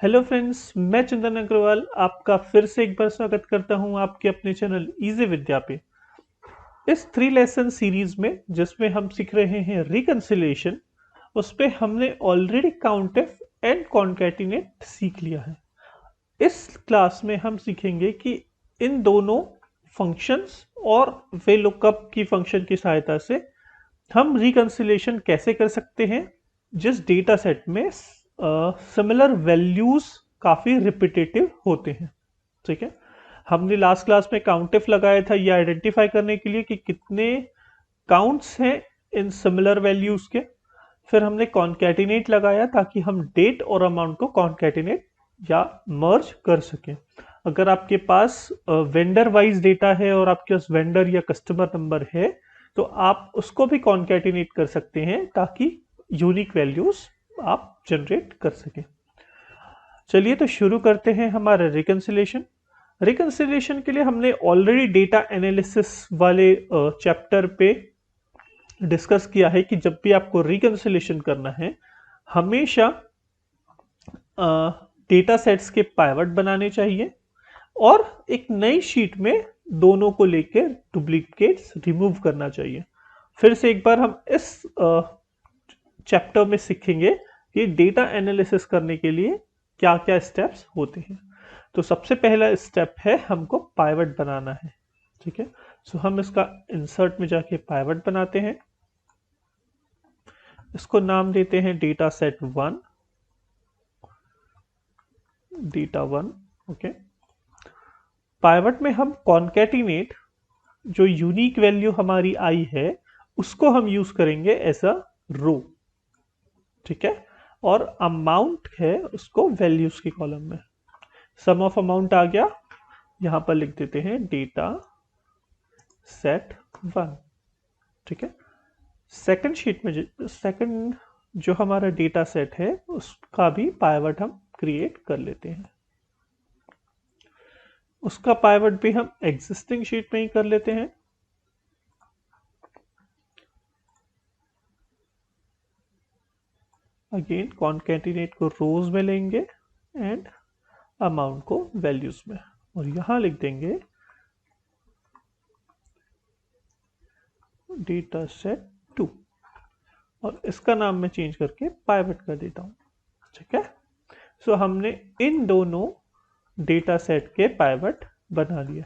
Hello friends, मैं चंदन अग्रवाल आपका फिर से एक बार स्वागत करता हूं आपके अपने चैनल इजी विद्या पे। इस 3 लेसन सीरीज में जिसमें हम सीख रहे हैं रिकंसिलिएशन, उस पे हमने ऑलरेडी काउंटफ एंड कॉन्कैटिनेट सीख लिया है। इस क्लास में हम सीखेंगे कि इन दोनों फंक्शंस और वे लुकअप की फंक्शन की सहायता से हम रिकंसिलिएशन कैसे कर सकते हैं जिस डेटा सेट में सिमिलर वैल्यूज काफ़ी रिपीटेटिव होते हैं। ठीक है, हमने लास्ट क्लास में काउंटिफ लगाया था ये आइडेंटिफाई करने के लिए कि कितने काउंट्स हैं इन सिमिलर वैल्यूज के। फिर हमने कॉन्कैटिनेट लगाया ताकि हम डेट और अमाउंट को कॉन्कैटिनेट या मर्ज कर सकें। अगर आपके पास वेंडर वाइज डेटा है और आपके पास वेंडर या कस्टमर नंबर है तो आप उसको भी कॉन्कैटिनेट कर सकते हैं ताकि यूनिक वैल्यूज आप जनरेट कर सकें। चलिए तो शुरू करते हैं हमारा रिकंसिलिएशन। रिकंसिलिएशन के लिए हमने ऑलरेडी डेटा एनालिसिस वाले चैप्टर पे डिस्कस किया है कि जब भी आपको रिकंसिलिएशन करना है हमेशा डेटा सेट्स के पाइवट बनाने चाहिए और एक नई शीट में दोनों को लेकर डुप्लीकेट्स रिमूव करना चाहिए। फिर से एक बार हम इस चैप्टर में सीखेंगे कि डेटा एनालिसिस करने के लिए क्या क्या स्टेप्स होते हैं। तो सबसे पहला स्टेप है हमको पाइवट बनाना है। ठीक है, सो हम इसका इंसर्ट में जाके पाइवट बनाते हैं। इसको नाम देते हैं data set 1, data 1। Okay, pivot में हम कॉन्कैटिनेट जो यूनिक वैल्यू हमारी आई है उसको हम यूज करेंगे एज अ रो। ठीक है, और अमाउंट है उसको वैल्यूज के कॉलम में। सम ऑफ अमाउंट आ गया, यहां पर लिख देते हैं डेटा सेट 1। ठीक है, सेकंड शीट में सेकंड जो हमारा डेटा सेट है उसका भी पाइवट हम क्रिएट कर लेते हैं। उसका पाइवट भी हम एग्जिस्टिंग शीट में ही कर लेते हैं। अगेन कॉन्कैटिनेट को रोज में लेंगे एंड अमाउंट को वैल्यूज में, और यहां लिख देंगे डेटा सेट 2 और इसका नाम मैं चेंज करके पाइवट कर देता हूं। ठीक है, सो हमने इन दोनों डेटा सेट के पाइवट बना लिया।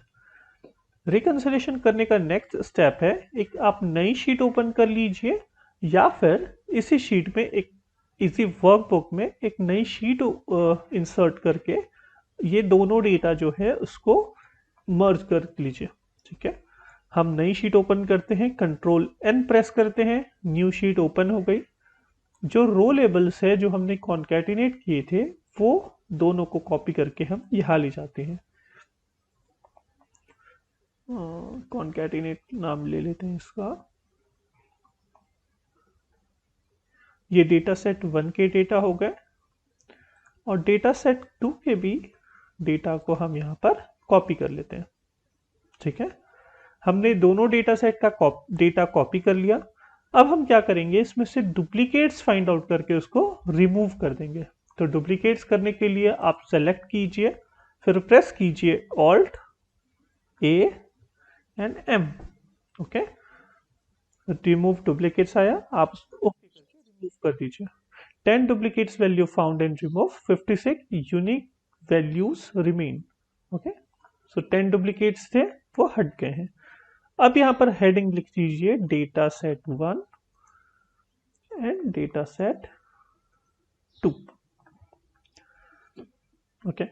रिकंसिलिएशन करने का नेक्स्ट स्टेप है एक आप नई शीट ओपन कर लीजिए या फिर इसी शीट में एक इसी वर्कबुक में एक नई शीट इंसर्ट करके ये दोनों डेटा जो है उसको मर्ज कर लीजिए। ठीक है, हम नई शीट ओपन करते हैं, कंट्रोल एन प्रेस करते हैं, न्यू शीट ओपन हो गई। जो रो लेबल्स है जो हमने कॉन्कैटिनेट किए थे वो दोनों को कॉपी करके हम यहाँ ले जाते हैं। कॉन्कैटिनेट नाम ले लेते हैं इसका। ये डेटा सेट 1 के डेटा हो गए और डेटा सेट 2 के भी डेटा को हम यहाँ पर कॉपी कर लेते हैं। ठीक है, हमने दोनों डेटा सेट का डेटा कॉपी कर लिया। अब हम क्या करेंगे, इसमें से डुप्लीकेट्स फाइंड आउट करके उसको रिमूव कर देंगे। तो डुप्लीकेट्स करने के लिए आप सेलेक्ट कीजिए, फिर प्रेस कीजिए alt A and M. Okay, remove duplicates आया, आप ओके करके रिमूव कर दीजिए। 10 duplicates value found and remove, 56 unique values remain. Okay, so 10 duplicates थे वो हट गए हैं। अब यहां पर हेडिंग लिख दीजिए data set 1 and data set 2। Okay,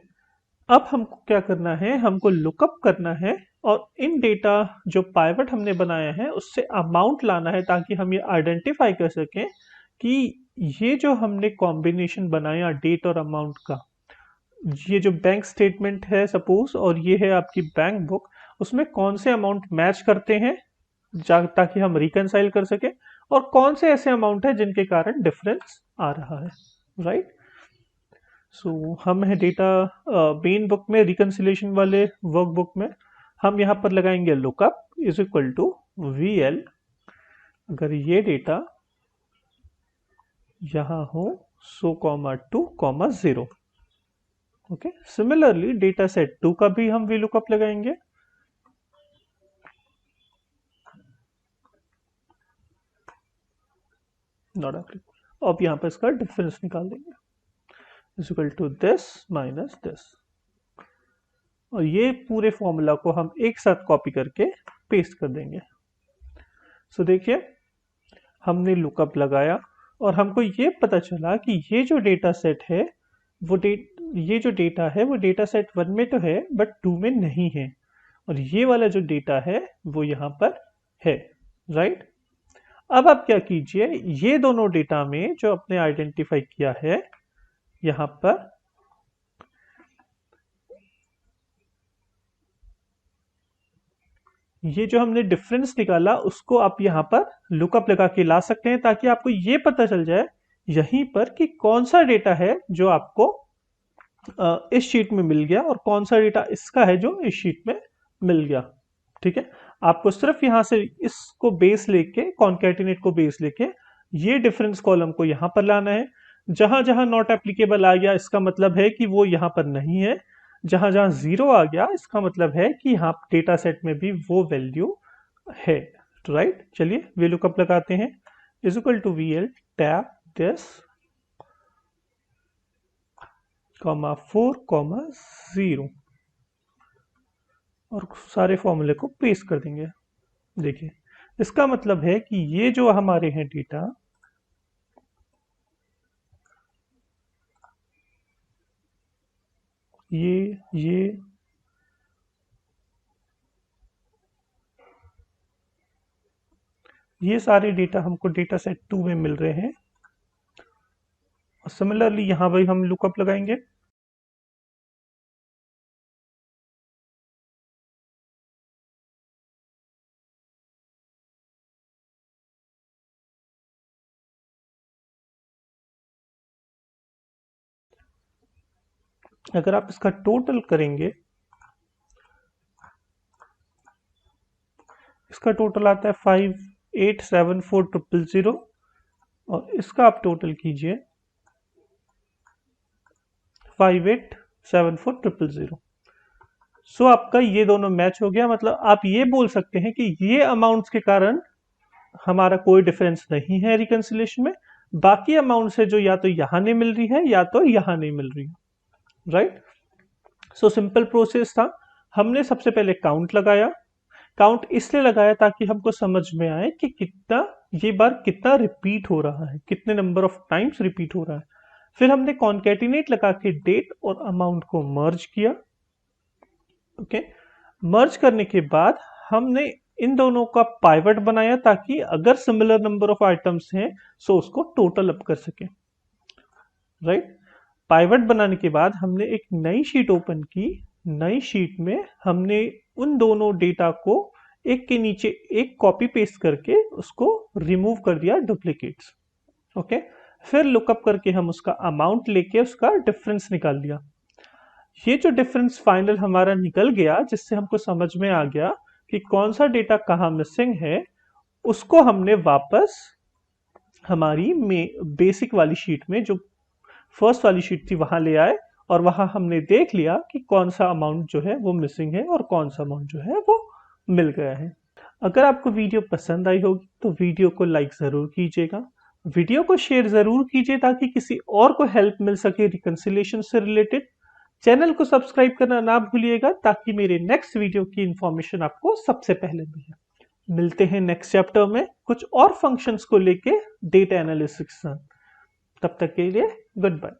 अब हमको क्या करना है, हमको लुकअप करना है और इन डेटा जो पाइवट हमने बनाया है उससे अमाउंट लाना है ताकि हम ये आइडेंटिफाई कर सकें कि ये जो हमने कॉम्बिनेशन बनाया डेट और अमाउंट का, ये जो बैंक स्टेटमेंट है सपोज और ये है आपकी बैंक बुक, उसमें कौन से अमाउंट मैच करते हैं ताकि हम रिकंसाइल कर सके, और कौन से ऐसे अमाउंट है जिनके कारण डिफरेंस आ रहा है। राइट, सो हम है डेटा मेन बुक में रिकंसिलिएशन वाले वर्कबुक में हम यहाँ पर लगाएंगे lookup is equal to V L. अगर ये डेटा यहाँ हो 100, 2, 0, ओके, सिमिलरली डेटा सेट 2 का भी हम VLOOKUP लगाएंगे। Not applicable. अब यहाँ पर इसका डिफरेंस निकाल देंगे, is equal to this minus this, और ये पूरे फॉर्मूला को हम एक साथ कॉपी करके पेस्ट कर देंगे। सो देखिए, हमने लुकअप लगाया और हमको ये पता चला कि ये जो डेटा सेट है ये जो डेटा है वो डेटा सेट 1 में तो है बट 2 में नहीं है, और ये वाला जो डेटा है वो यहाँ पर है, राइट। अब आप क्या कीजिए, ये दोनों डेटा में जो आपने आइडेंटिफाई किया है यहाँ पर, ये जो हमने डिफरेंस निकाला उसको आप यहाँ पर लुकअप लगा के ला सकते हैं, ताकि आपको ये पता चल जाए यहीं पर कि कौन सा डेटा है जो आपको इस शीट में मिल गया और कौन सा डेटा इसका है जो इस शीट में मिल गया। ठीक है, आपको सिर्फ यहां से इसको बेस लेके, कॉन्कैटिनेट को बेस लेके ये डिफरेंस कॉलम को यहां पर लाना है। जहां जहां नॉट एप्लीकेबल आ गया इसका मतलब है कि वो यहां पर नहीं है, जहां जहां जीरो आ गया इसका मतलब है कि यहाँ डेटा सेट में भी वो वैल्यू है, राइट। चलिए VLOOKUP लगाते हैं, is equal to VL tab this comma 4 comma 0, और सारे फॉर्मूले को पेस्ट कर देंगे। देखिए, इसका मतलब है कि ये जो हमारे हैं डेटा, ये सारे डेटा हमको डेटा सेट 2 में मिल रहे हैं, और सिमिलरली यहां भी हम लुकअप लगाएंगे। अगर आप इसका टोटल करेंगे, इसका टोटल आता है 5874,000, और इसका आप टोटल कीजिए 5874,000। सो आपका ये दोनों मैच हो गया, मतलब आप ये बोल सकते हैं कि ये अमाउंट्स के कारण हमारा कोई डिफरेंस नहीं है रिकंसिलिएशन में, बाकी अमाउंट से जो या तो यहां नहीं मिल रही है या तो यहां नहीं मिल रही है, राइट। सो सिंपल प्रोसेस था, हमने सबसे पहले काउंट लगाया। काउंट इसलिए लगाया ताकि हमको समझ में आए कि कितना ये बार कितना रिपीट हो रहा है, कितने नंबर ऑफ टाइम्स रिपीट हो रहा है। फिर हमने कॉन्कैटिनेट लगा के डेट और अमाउंट को मर्ज किया। ओके, मर्ज करने के बाद हमने इन दोनों का पाइवट बनाया ताकि अगर सिमिलर नंबर ऑफ आइटम्स हैं सो उसको टोटल अप कर सके, राइट। पाइवट बनाने के बाद हमने एक नई शीट ओपन की। नई शीट में हमने उन दोनों डेटा को एक के नीचे एक कॉपी पेस्ट करके उसको रिमूव कर दिया, डुप्लीकेट्स। ओके, फिर लुकअप करके हम उसका अमाउंट लेके उसका डिफरेंस निकाल दिया। ये जो डिफरेंस फाइनल हमारा निकल गया, जिससे हमको समझ में आ गया कि कौन सा डेटा कहाँ मिसिंग है, उसको हमने वापस हमारी बेसिक वाली शीट में, जो फर्स्ट वाली शीट थी, वहां ले आए, और वहां हमने देख लिया कि कौन सा अमाउंट जो है वो मिसिंग है और कौन सा अमाउंट जो है वो मिल गया है। अगर आपको वीडियो पसंद आई होगी तो वीडियो को लाइक जरूर कीजिएगा, वीडियो को शेयर जरूर कीजिए ताकि किसी और को हेल्प मिल सके रिकंसिलिएशन से रिलेटेड। चैनल को सब्सक्राइब करना ना भूलिएगा ताकि मेरे नेक्स्ट वीडियो की इंफॉर्मेशन आपको सबसे पहले मिले। मिलते हैं नेक्स्ट चैप्टर में कुछ और फंक्शंस को लेके डेटा एनालिसिस। तब तक के लिए गुड बाय।